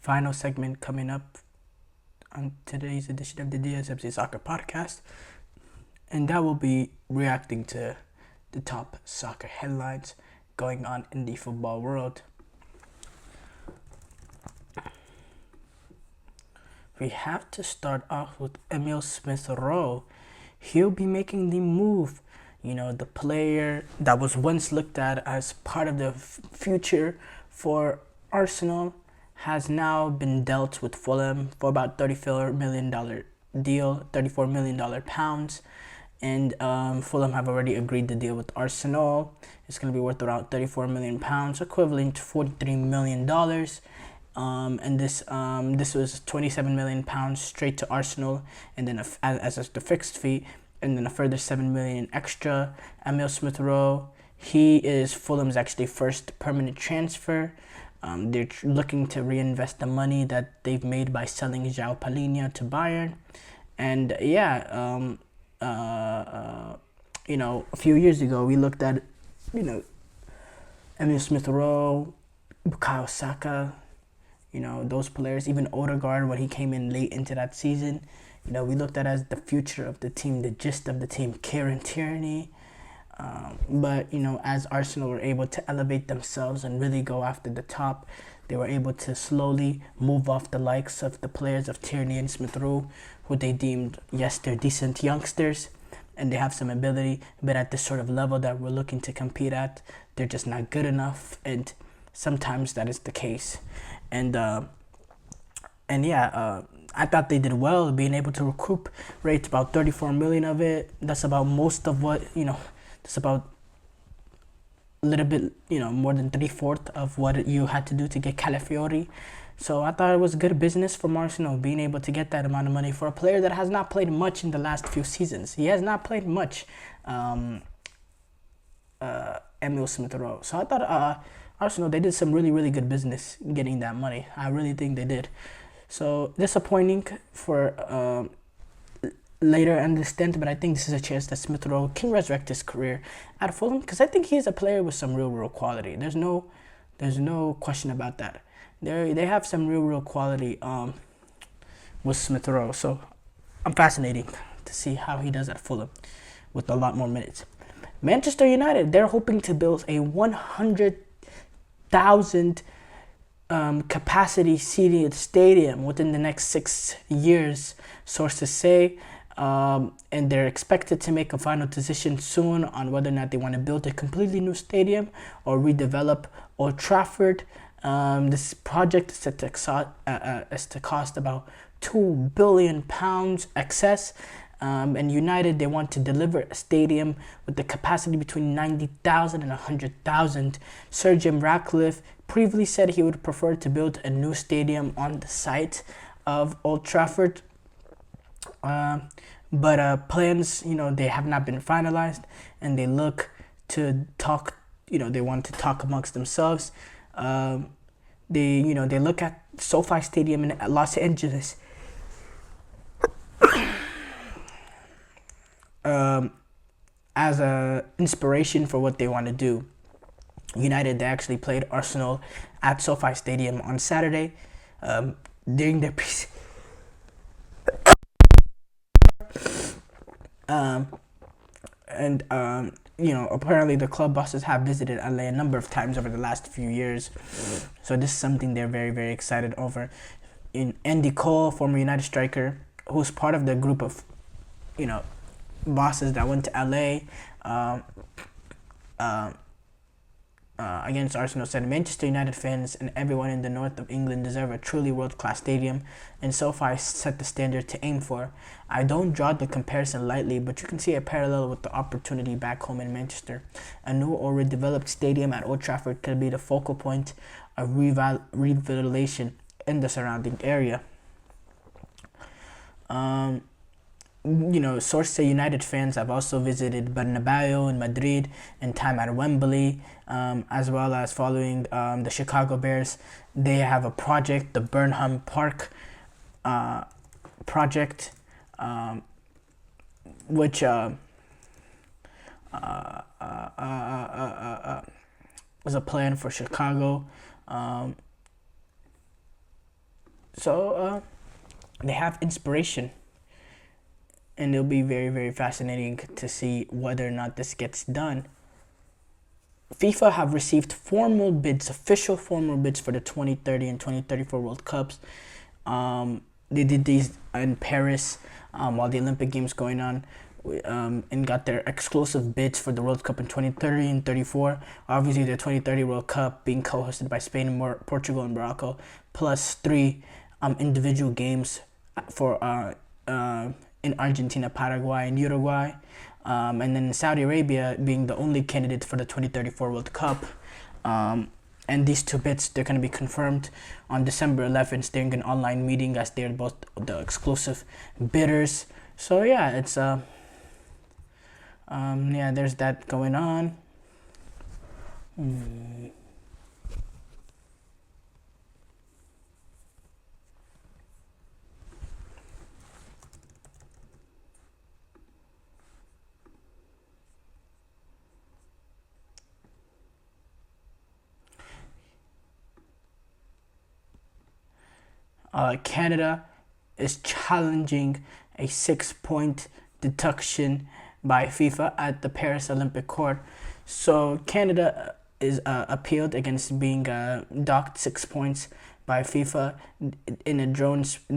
final segment coming up on today's edition of the GSMC Soccer Podcast, and that will be reacting to the top soccer headlines going on in the football world. We have to start off with Emil Smith Rowe. He'll be making the move. The player that was once looked at as part of the future for Arsenal has now been dealt with Fulham for about $34 million deal, $34 million pounds. And Fulham have already agreed to deal with Arsenal. It's going to be worth around £34 million, equivalent to $43 million. And this was £27 million straight to Arsenal, and then as the fixed fee, and then a further $7 million extra. Emil Smith Rowe, he is Fulham's actually first permanent transfer. They're looking to reinvest the money that they've made by selling João Palhinha to Bayern, and a few years ago we looked at Emil Smith Rowe, Bukayo Saka. Those players, even Odegaard when he came in late into that season, we looked at as the future of the team, the gist of the team, Kieran Tierney. But as Arsenal were able to elevate themselves and really go after the top, they were able to slowly move off the likes of the players of Tierney and Smith Rowe, who they deemed, yes, they're decent youngsters and they have some ability, but at this sort of level that we're looking to compete at, they're just not good enough, and sometimes that is the case. I thought they did well, being able to recuperate about 34 million of it. That's about most of what, that's about a little bit, more than 3/4 of what you had to do to get Calafiori. So I thought it was good business from Arsenal, being able to get that amount of money for a player that has not played much in the last few seasons. He has not played much, Emil Smith Rowe. So I thought Arsenal, they did some really, really good business getting that money. I really think they did. So disappointing for later in the stint, but I think this is a chance that Smith Rowe can resurrect his career at Fulham, because I think he's a player with some real quality. There's no question about that. They have some real quality with Smith Rowe. So I'm fascinating to see how he does at Fulham with a lot more minutes. Manchester United, they're hoping to build a 100,000 capacity seated stadium within the next 6 years, sources say, and they're expected to make a final decision soon on whether or not they want to build a completely new stadium or redevelop Old Trafford. This project is set to cost about £2 billion excess. And United, they want to deliver a stadium with the capacity between 90,000 and 100,000. Sir Jim Ratcliffe previously said he would prefer to build a new stadium on the site of Old Trafford. But plans, they have not been finalized, and they look to talk, they want to talk amongst themselves. They look at SoFi Stadium in Los Angeles as a inspiration for what they want to do. United, they actually played Arsenal at SoFi Stadium on Saturday during their apparently the club bosses have visited LA a number of times over the last few years. So this is something they're very excited over. Andy Cole, former United striker, who's part of the group of, bosses that went to LA against Arsenal, said Manchester United fans and everyone in the north of England deserve a truly world-class stadium, and SoFi set the standard to aim for. I don't draw the comparison lightly, but you can see a parallel with the opportunity back home in Manchester. A new or redeveloped stadium at Old Trafford could be the focal point of revitalization in the surrounding area. Sources say United fans have also visited Bernabeu in Madrid and time at Wembley, as well as following the Chicago Bears. They have a project, the Burnham Park project, which was a plan for Chicago. So they have inspiration, and it'll be very, very fascinating to see whether or not this gets done. FIFA have received official formal bids for the 2030 and 2034 World Cups. They did these in Paris while the Olympic Games going on, and got their exclusive bids for the World Cup in 2030 and 34. Obviously, the 2030 World Cup being co-hosted by Spain, and Portugal, and Morocco, plus 3 individual games for in Argentina, Paraguay, and Uruguay. And then Saudi Arabia being the only candidate for the 2034 World Cup. And these 2 bids, they're going to be confirmed on December 11th during an online meeting, as they're both the exclusive bidders. So yeah, it's there's that going on. Canada is challenging a 6-point deduction by FIFA at the Paris Olympic Court. So Canada is appealed against being docked 6 points by FIFA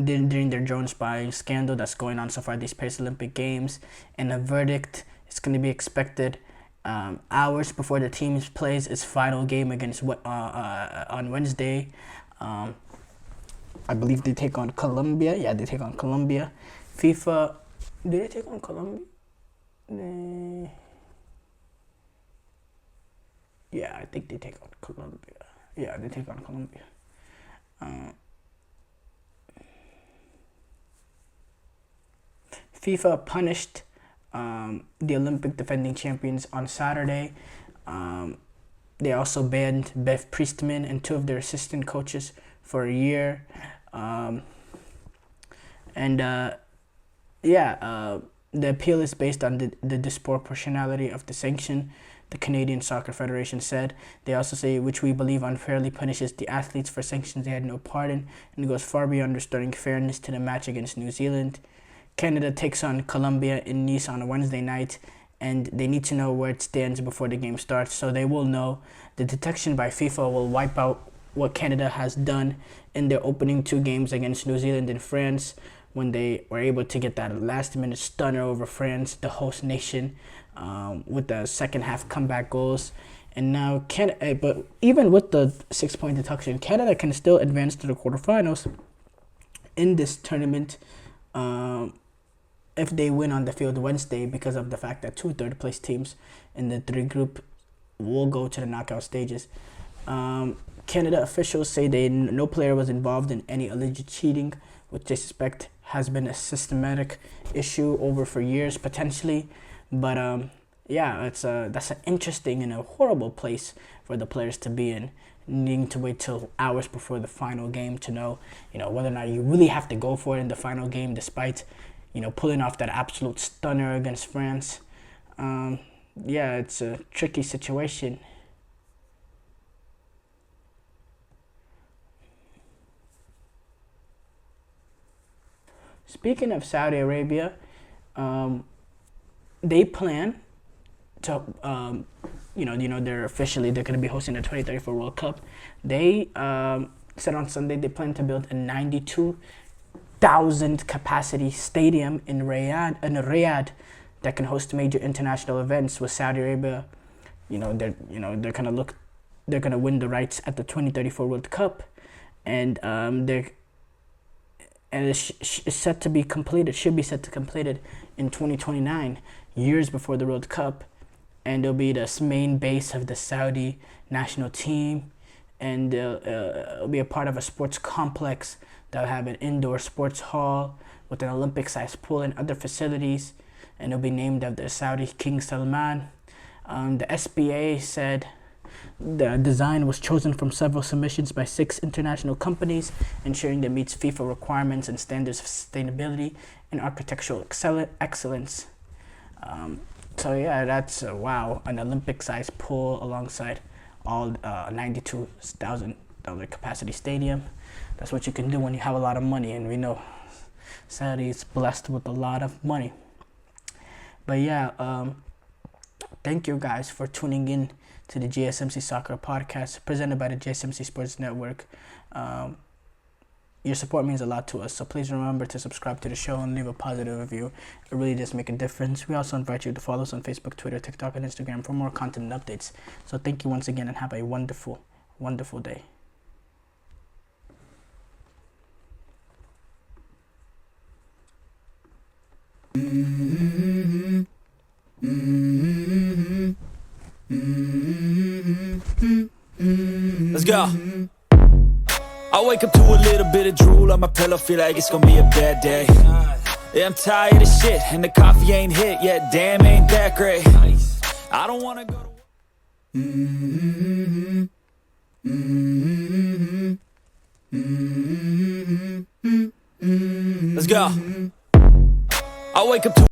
during their drone spying scandal that's going on so far these Paris Olympic Games. And a verdict is going to be expected hours before the team plays its final game against on Wednesday. I believe they take on Colombia. Yeah, they take on Colombia. FIFA, did they take on Colombia? Yeah, I think they take on Colombia. Yeah, they take on Colombia. FIFA punished the Olympic defending champions on Saturday. They also banned Bev Priestman and 2 of their assistant coaches for a year. The appeal is based on the disproportionality of the sanction, the Canadian Soccer Federation said. They also say, which we believe unfairly punishes the athletes for sanctions they had no part in, and goes far beyond restoring fairness to the match against New Zealand. Canada takes on Colombia in Nice on a Wednesday night, and they need to know where it stands before the game starts, so they will know. The detection by FIFA will wipe out what Canada has done in their opening 2 games against New Zealand and France, when they were able to get that last-minute stunner over France, the host nation, with the second half comeback goals. And now, but even with the 6-point deduction, Canada can still advance to the quarterfinals in this tournament if they win on the field Wednesday, because of the fact that 2 third-place teams in the 3 group will go to the knockout stages. Canada officials say no player was involved in any alleged cheating, which they suspect has been a systematic issue over for years, potentially. But that's an interesting and a horrible place for the players to be in, needing to wait till hours before the final game to know, whether or not you really have to go for it in the final game, despite, pulling off that absolute stunner against France. It's a tricky situation. Speaking of Saudi Arabia, they plan to, they're going to be hosting the 2034 World Cup. They said on Sunday they plan to build a 92,000 capacity stadium in Riyadh that can host major international events. With Saudi Arabia, they're gonna win the rights at the 2034 World Cup, and it's set to be completed. Should be set to completed in 2029, years before the World Cup, and it'll be the main base of the Saudi national team, and it'll be a part of a sports complex that'll have an indoor sports hall with an Olympic-sized pool and other facilities, and it'll be named after Saudi King Salman. The SBA said the design was chosen from several submissions by 6 international companies, ensuring it meets FIFA requirements and standards of sustainability and architectural excellence. That's an Olympic-sized pool alongside all $92,000 capacity stadium. That's what you can do when you have a lot of money, and we know Saudi is blessed with a lot of money. But yeah, thank you guys for tuning in to the GSMC Soccer Podcast presented by the GSMC Sports Network. Your support means a lot to us, so please remember to subscribe to the show and leave a positive review. It really does make a difference. We also invite you to follow us on Facebook, Twitter, TikTok, and Instagram for more content and updates. So thank you once again, and have a wonderful, wonderful day. Let's go. I wake up to a little bit of drool on my pillow, feel like it's gonna be a bad day. Yeah, I'm tired of shit, and the coffee ain't hit yet, damn, ain't that great. I don't wanna go to Let's go. I wake up to